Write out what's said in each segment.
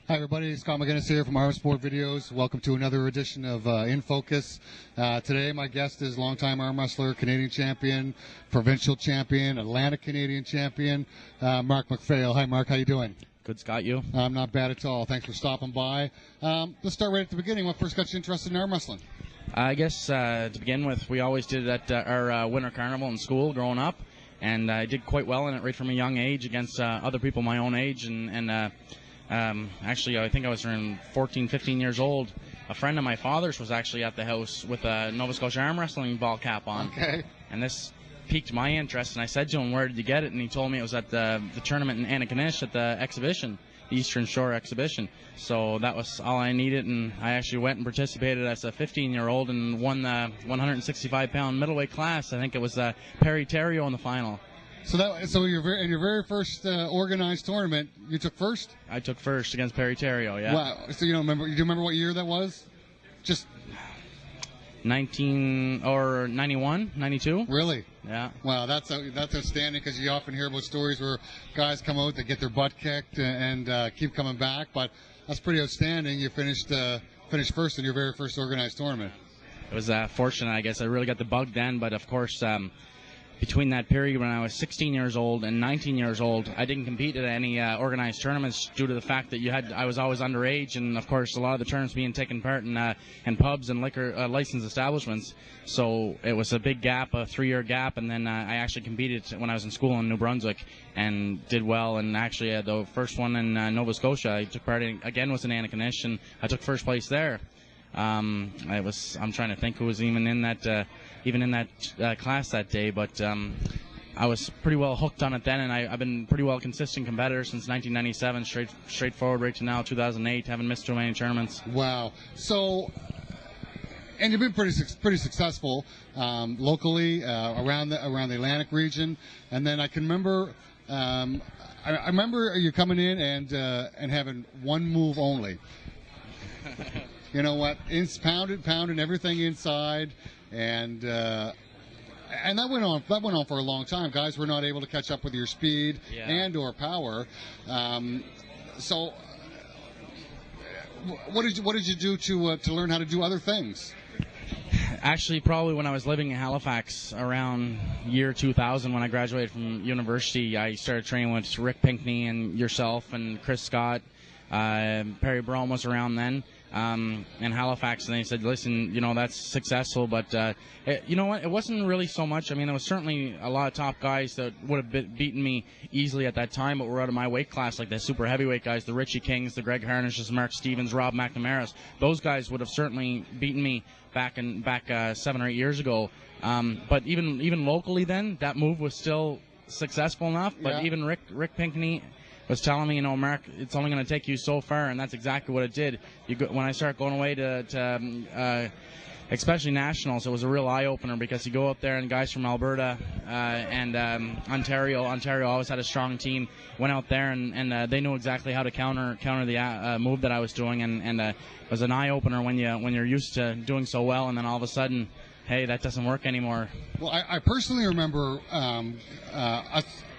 Hi everybody, Scott McGinnis here from Armsportvideos. Welcome to another edition of In Focus. Today my guest is longtime arm wrestler, Canadian champion, provincial champion, Atlantic Canadian champion, Mark MacPhail. Hi Mark, how you doing? Good, Scott, you? I'm not bad at all. Thanks for stopping by. Let's start right at the beginning. What first got you interested in arm wrestling? I guess to begin with, we always did it at our winter carnival in school growing up, and I did quite well in it right from a young age against other people my own age, actually, I think I was around 14, 15 years old. A friend of my father's was actually at the house with a Nova Scotia arm wrestling ball cap on. Okay. And this piqued my interest, and I said to him, where did you get it? And he told me it was at the tournament in Antigonish at the exhibition, the Eastern Shore exhibition. So that was all I needed, and I actually went and participated as a 15-year-old and won the 165-pound middleweight class. I think it was Perry Terrio in the final. So in your very first organized tournament, you took first? I took first against Pt.1, yeah. Wow. So you don't remember? You do remember what year that was? Just 91, 92. Really? Yeah. Wow, that's outstanding, because you often hear about stories where guys come out, they get their butt kicked and keep coming back. But that's pretty outstanding. You finished first in your very first organized tournament. It was fortunate, I guess. I really got the bug then, but of course. Between that period when I was 16 years old and 19 years old, I didn't compete at any organized tournaments due to the fact that I was always underage, and of course a lot of the tournaments being taken part in pubs and liquor licensed establishments. So it was a big gap, a 3-year gap, and then I actually competed when I was in school in New Brunswick and did well. And actually the first one in Nova Scotia I took part in again was in Antigonish, and I took first place there. I'm trying to think who was even in that class that day, but I was pretty well hooked on it then, and I've been pretty well consistent competitor since 1997, straightforward right to now, 2008. Haven't missed too many tournaments. Wow. So, and you've been pretty successful locally around the Atlantic region, and then I can remember. I remember you coming in and having one move only. You know what? It's pounding everything inside, and that went on. That went on for a long time. Guys were not able to catch up with your speed and/or power. So, what did you do to learn how to do other things? Actually, probably when I was living in Halifax around year 2000, when I graduated from university, I started training with Rick Pinkney and yourself and Chris Scott. Perry Brome was around then. In Halifax, and they said, listen, that's successful, but you know what, it wasn't really so much. I mean, there was certainly a lot of top guys that would have beaten me easily at that time, but were out of my weight class, like the super heavyweight guys, the Richie Kings, the Greg Harnishes, Mark Stevens, Rob McNamara's. Those guys would have certainly beaten me back 7 or 8 years ago. But even locally then, that move was still successful enough, but even Rick Pinkney was telling me, Mark, it's only going to take you so far, and that's exactly what it did. When I started going away to especially nationals, it was a real eye-opener, because you go up there and guys from Alberta and Ontario always had a strong team, went out there and they knew exactly how to counter the move that I was doing, and it was an eye-opener when you're used to doing so well, and then all of a sudden, hey, that doesn't work anymore. Well, I personally remember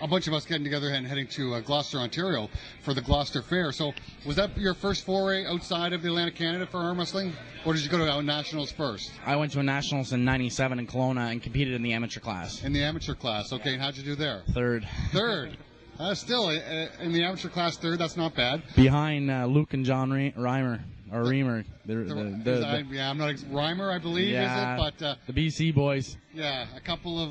a bunch of us getting together and heading to Gloucester, Ontario for the Gloucester Fair. So was that your first foray outside of the Atlantic Canada for arm wrestling? Or did you go to nationals first? I went to a nationals in 97 in Kelowna and competed in the amateur class. In the amateur class, okay. And how'd you do there? Third. Third. Still, in the amateur class, third, that's not bad. Behind Luke and John Reimer. Or Reamer. I'm not Reimer, I believe, is it? But the BC boys. Yeah, a couple of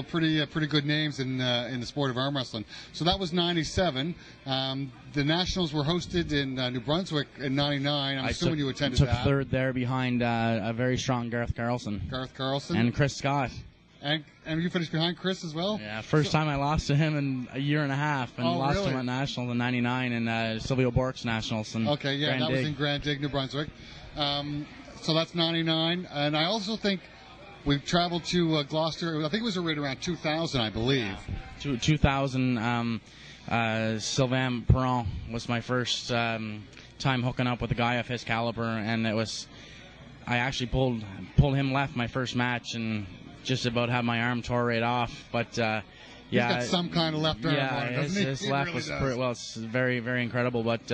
pretty good names in the sport of arm wrestling. So that was 97. The nationals were hosted in New Brunswick in 99. I'm assuming you attended that. Took third there behind a very strong Garth Carlson. Garth Carlson. And Chris Scott. And you finished behind Chris as well? Yeah, first time I lost to him in a year and a half, and lost to him at Nationals in 99 and Silvio Bork's Nationals. Okay, yeah, that was in Grand Dig, New Brunswick. So that's 99. And I also think we've traveled to Gloucester. I think it was right around 2000, I believe. Yeah. 2000, Sylvain Perron was my first time hooking up with a guy of his caliber, and I actually pulled him left my first match, and just about had my arm tore right off, but He's got some kind of left arm on it, doesn't he? His left was well, it's very, very incredible. But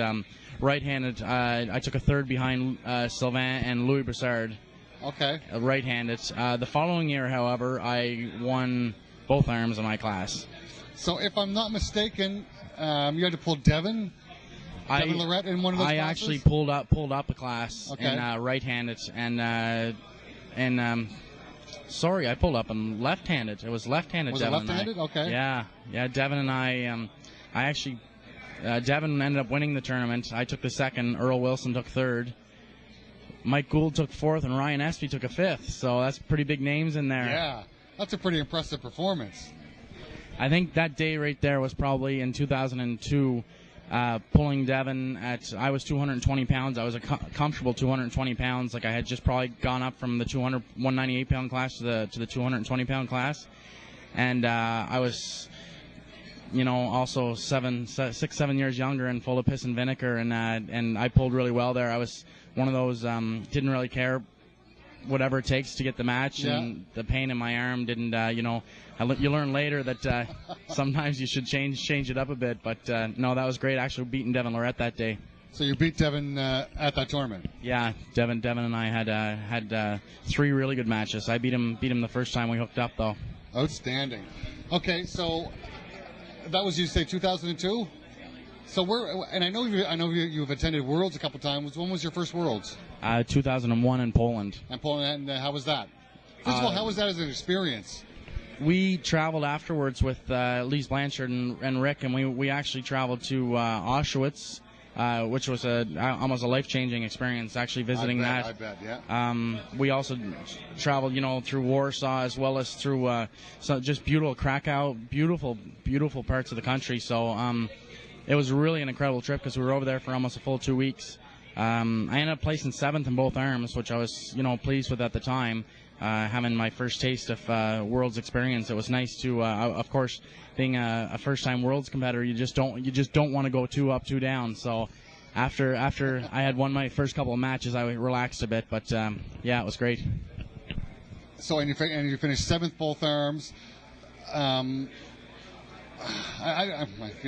right-handed, I took a third behind Sylvain and Louis Broussard. Okay. Right-handed. The following year, however, I won both arms in my class. So if I'm not mistaken, you had to pull Devin Lorette in one of those classes? I actually pulled up a class okay. in right-handed and sorry, I pulled up in left-handed. It was left-handed. Was Devin it left-handed? Okay. Yeah. Devin and I actually Devin ended up winning the tournament. I took the second. Earl Wilson took third. Mike Gould took fourth, and Ryan Espy took a fifth. So that's pretty big names in there. Yeah, that's a pretty impressive performance. I think that day right there was probably in 2002, pulling Devin at, I was 220 pounds. I was a comfortable 220 pounds. Like I had just probably gone up from the 198-pound class to the 220-pound class. And I was, also 6, 7 years younger and full of piss and vinegar. And I pulled really well there. I was one of those, didn't really care whatever it takes to get the match. Yeah. And the pain in my arm didn't, you learn later that sometimes you should change it up a bit. But no, that was great. Actually beating Devin Lorette that day. So you beat Devin at that tournament? Yeah, Devin and I had 3 really good matches. I beat him the first time we hooked up, though. Outstanding. Okay, so that was, you say, 2002? So and I know you've attended Worlds a couple times. When was your first Worlds? 2001 in Poland. And Poland, and how was that? First of all, how was that as an experience? We traveled afterwards with Lise Blanchard and Rick, and we actually traveled to Auschwitz, which was almost a life-changing experience, actually visiting that. I bet, yeah. We also traveled, through Warsaw as well as through just beautiful Krakow, beautiful parts of the country. So it was really an incredible trip because we were over there for almost a full 2 weeks. I ended up placing 7th in both arms, which I was, pleased with at the time. Having my first taste of Worlds experience, it was nice to, of course, being a first-time Worlds competitor, you just don't want to go 2 up, 2 down. So after I had won my first couple of matches, I relaxed a bit. But yeah, it was great. So and you finished 7th both arms. You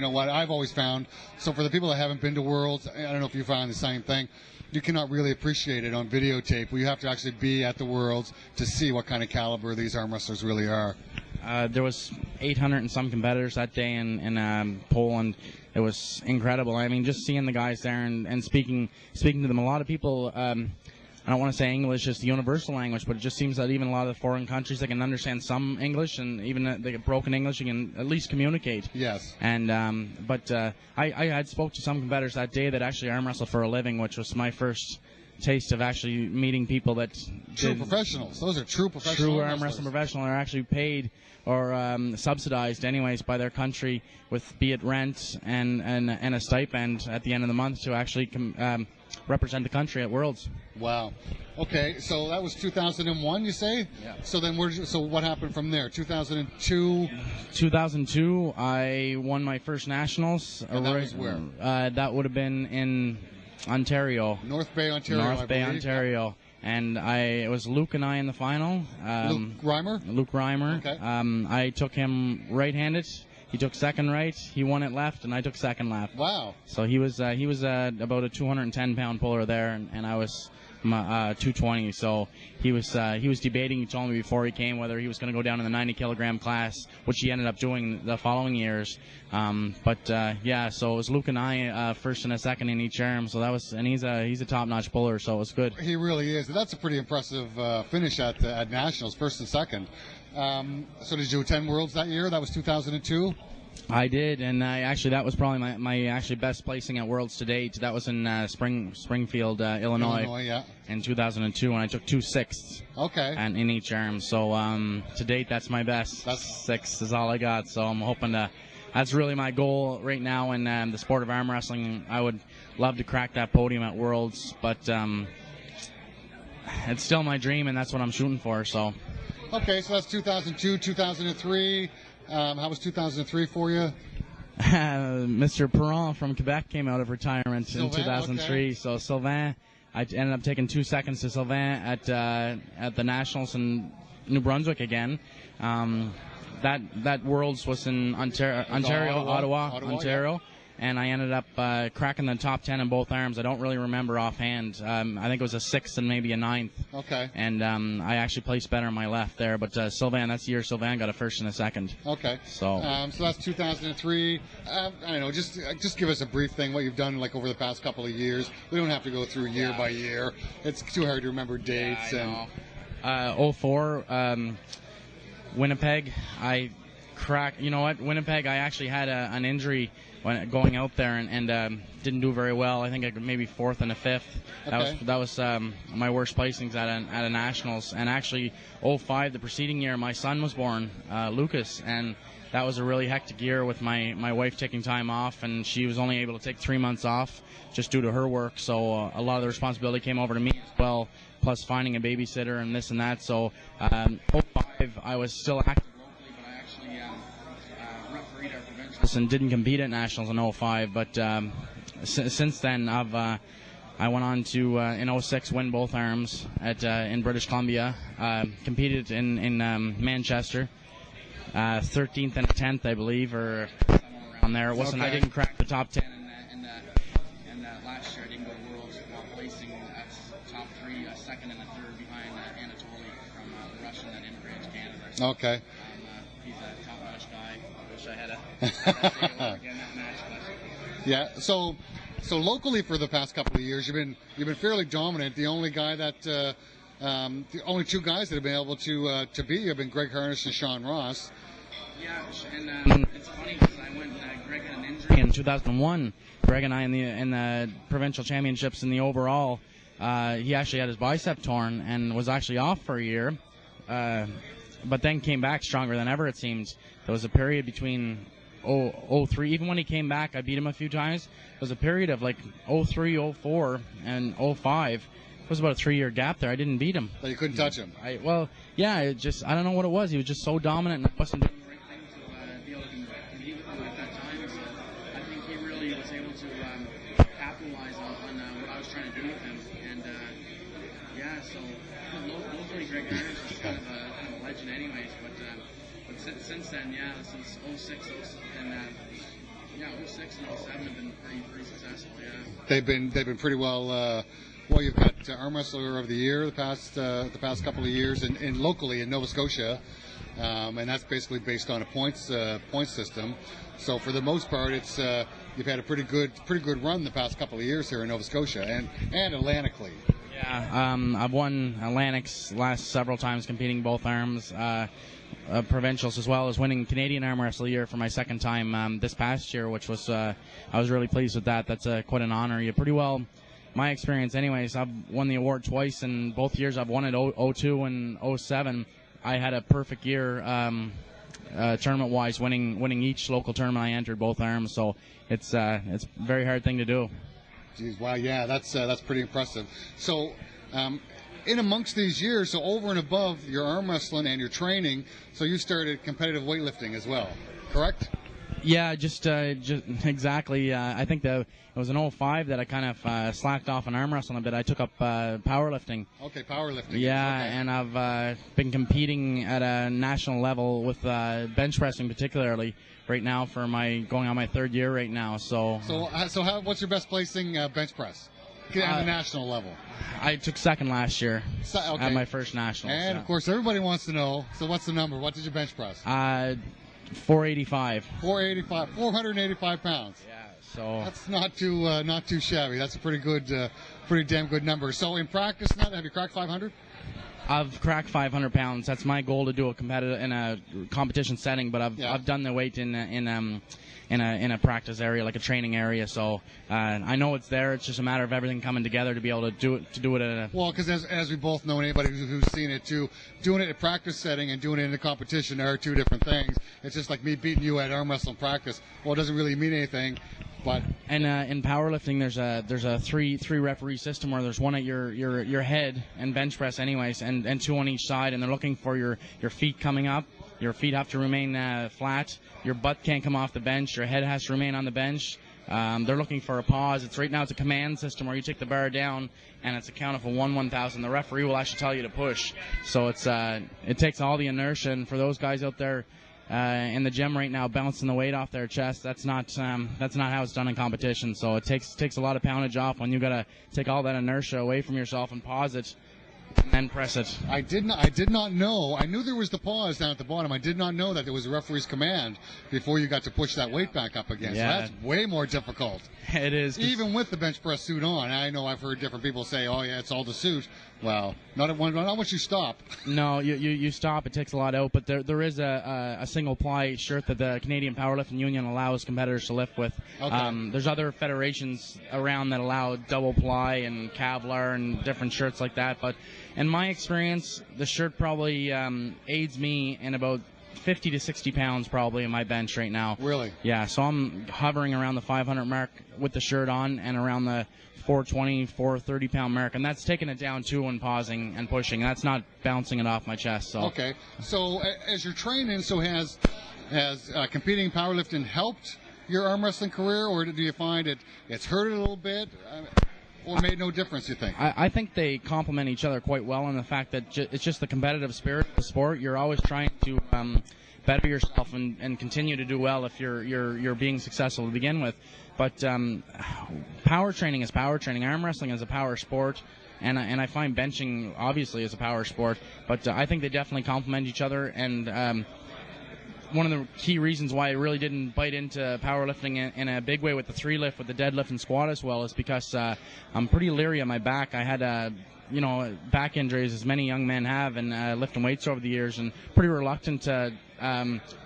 know what I've always found. So for the people that haven't been to Worlds, I don't know if you found the same thing. You cannot really appreciate it on videotape. You have to actually be at the Worlds to see what kind of caliber these arm wrestlers really are. There was 800 and some competitors that day in Poland. It was incredible. I mean, just seeing the guys there and speaking to them. A lot of people. I don't want to say English is the universal language, but it just seems that even a lot of the foreign countries, they can understand some English, and even they get broken English, you can at least communicate. Yes. And I had spoke to some competitors that day that actually arm wrestle for a living, which was my first taste of actually meeting people that true professionals. Those are true professionals. True arm wrestling professional are actually paid or subsidized anyways by their country with be it rent and a stipend at the end of the month to actually represent the country at Worlds. Wow. Okay, so that was 2001, you say? Yeah. So then, what happened from there? 2002. 2002, I won my first nationals. And that was where? That would have been in Ontario. North Bay, Ontario. North Bay, Ontario. And it was Luke and I in the final. Luke Reimer. Luke Reimer. Okay. I took him right-handed. He took second right. He won it left, and I took second left. Wow. So he was about a 210-pound puller there, and I was 220. So he was debating. He told me before he came whether he was going to go down in the 90-kilogram class, which he ended up doing the following years. Yeah. So it was Luke and I first and a second in each arm. So that was, and he's a top-notch puller. So it was good. He really is. That's a pretty impressive finish at nationals, first and second. So did you attend Worlds that year? That was 2002? I did, and that was probably my actually best placing at Worlds to date. That was in Springfield, Illinois, yeah. In 2002, and I took 2 6ths. Okay. And in each arm. So to date, that's my best. 6 is all I got. So I'm hoping to. That's really my goal right now in the sport of arm wrestling. I would love to crack that podium at Worlds, but it's still my dream, and that's what I'm shooting for. So. Okay, so that's 2002, 2003. How was 2003 for you? Mr. Perron from Quebec came out of retirement Sylvain, in 2003. okay. So Sylvain, I ended up taking 2 seconds to Sylvain at the Nationals in New Brunswick again. that Worlds was in Ottawa, Ontario. And I ended up cracking the top 10 in both arms. I don't really remember offhand. I think it was a 6th and maybe a 9th. Okay. And I actually placed better on my left there. But Sylvain, that's the year Sylvain got a 1st and a 2nd. Okay. So that's 2003. I don't know. Just give us a brief thing what you've done like over the past couple of years. We don't have to go through year by year. It's too hard to remember dates. Yeah, I know. 04, Winnipeg. I cracked. You know what? Winnipeg. I actually had an injury when going out there and didn't do very well. I think I maybe 4th and a 5th. Okay. That was my worst placings at a nationals. And actually 05, the preceding year, my son was born, Lucas, and that was a really hectic year with my wife taking time off, and she was only able to take 3 months off just due to her work. So a lot of the responsibility came over to me as well, plus finding a babysitter and this and that. So 05, I was still active locally, but I actually refereed our provincials and didn't compete at nationals in 05. But since then, I went on to in 06 win both arms in British Columbia. Competed in Manchester, 13th and 10th, I believe, or somewhere around there. It wasn't. Okay. I didn't crack the top 10 in last year. I didn't go to Worlds while placing at top 3, 2nd and a 3rd behind Anatoly from the Russian that immigrated to Canada. So, okay. He's a top-notch guy. I wish I had a again that match. But. Yeah. So locally for the past couple of years, you've been fairly dominant. The only guy that the only 2 guys that have been able to beat you have been Greg Harnish and Sean Ross. Yeah, and it's funny because I went. Greg had an injury in 2001. Greg and I in the provincial championships in the overall. He actually had his bicep torn and was actually off for a year, but then came back stronger than ever. It seems there was a period between 03. Even when he came back, I beat him a few times. There was a period of like 03, 04, and 05. It was about a 3-year gap there. I didn't beat him. But you couldn't touch him. I don't know what it was. He was just so dominant, and I wasn't doing the right thing to be able to compete with him at that time. So I think he really was able to capitalize on what I was trying to do with him. And so locally, Greg Harris is kind of a legend, anyways. But since then, since 06, and 06 and 07 have been pretty successful. Yeah. They've been pretty well. Well, you've got Arm Wrestler of the Year the past couple of years, and locally in Nova Scotia, and that's basically based on a points system. So for the most part, it's you've had a pretty good run the past couple of years here in Nova Scotia and Atlantically. Yeah, I've won Atlantics last several times, competing both arms, provincials, as well as winning Canadian Arm Wrestler Year for my 2nd time this past year, which was I was really pleased with that. That's quite an honor. You pretty well. My experience, anyways, I've won the award twice, and both years I've won it 02 and 07. I had a perfect year tournament-wise, winning each local tournament I entered, both arms. So it's a very hard thing to do. Geez, wow, yeah, that's pretty impressive. So, in amongst these years, so over and above your arm wrestling and your training, so you started competitive weightlifting as well, correct? Yeah, just exactly. I think it was in 05 that I kind of slacked off on arm wrestling a bit. I took up powerlifting. Okay, powerlifting. Yeah, okay. And I've been competing at a national level with bench pressing, particularly right now for going on my 3rd year right now. So what's your best placing bench press at the national level? I took 2nd last year okay. at my first nationals. And of course, everybody wants to know. So what's the number? What did you bench press? 485. 485 pounds. Yeah, so that's not too shabby. That's a pretty damn good number. So in practice, now have you cracked 500? I've cracked 500 pounds. That's my goal to do in a competition setting. But I've done the weight in a practice area, like a training area. So I know it's there. It's just a matter of everything coming together to be able to do it at a. Well, because as we both know, anybody who's seen it too, doing it in a practice setting and doing it in a competition are 2 different things. It's just like me beating you at arm wrestling practice. Well, it doesn't really mean anything. But in powerlifting, there's a three referee system where there's one at your head and bench press, anyways, and 2 on each side, and they're looking for your feet coming up. Your feet have to remain flat. Your butt can't come off the bench. Your head has to remain on the bench. They're looking for a pause. Right now it's a command system where you take the bar down and it's a count of a 1/1000. The referee will actually tell you to push. So it takes all the inertia. And for those guys out there, in the gym right now bouncing the weight off their chest. That's not how it's done in competition. So it takes a lot of poundage off when you got to take all that inertia away from yourself and pause it and then press it. I did not know. I knew there was the pause down at the bottom. I did not know that there was a referee's command before you got to push that weight back up again. Yeah. So that's way more difficult. It is. Even with the bench press suit on. I know I've heard different people say, oh, yeah, it's all the suit. Well, not once you stop. No, you stop. It takes a lot out. But there is a single-ply shirt that the Canadian Powerlifting Union allows competitors to lift with. Okay. There's other federations around that allow double-ply and Kevlar and different shirts like that. But in my experience, the shirt probably aids me in about 50 to 60 pounds probably in my bench right now. Really? Yeah, so I'm hovering around the 500 mark with the shirt on and around the 420, 430 pound mark, and that's taking it down too when pausing and pushing. That's not bouncing it off my chest. So. Okay. So as you're training, has competing powerlifting helped your arm wrestling career, or do you find it's hurt it a little bit? Or made no difference, you think? I think they complement each other quite well in the fact that it's just the competitive spirit of the sport. You're always trying to better yourself and continue to do well if you're being successful to begin with. But power training is power training. Arm wrestling is a power sport, and I find benching obviously is a power sport. But I think they definitely complement each other. And one of the key reasons why I really didn't bite into powerlifting in a big way with the 3-lift, with the deadlift and squat as well, is because I'm pretty leery of my back. I had back injuries, as many young men have, and lifting weights over the years, and pretty reluctant to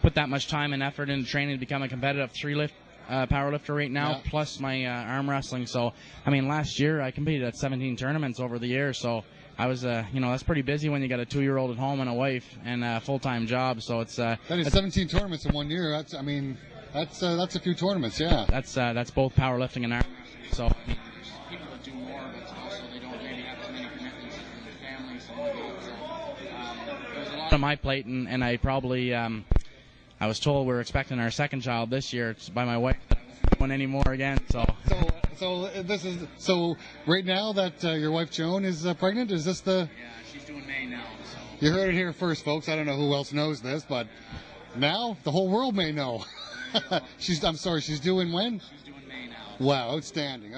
put that much time and effort into training to become a competitive 3-lift powerlifter right now, Yeah. plus my arm wrestling. So, I mean, last year I competed at 17 tournaments over the year, so I was, that's pretty busy when you got a 2-year-old at home and a wife and a full-time job. So it's that is 17 tournaments in 1 year. That's a few tournaments. Yeah. That's both powerlifting and arm wrestling. So I mean, there's people that do more, but also they don't really have too many commitments in their families. So there's a lot on my plate, and I probably I was told we're expecting our second child this year by my wife. That I won't want any more again. So right now that your wife Joan is pregnant, is this the? Yeah, she's doing May now. So. You heard it here first, folks. I don't know who else knows this, but now the whole world may know. She's doing when? She's doing May now. Wow, outstanding.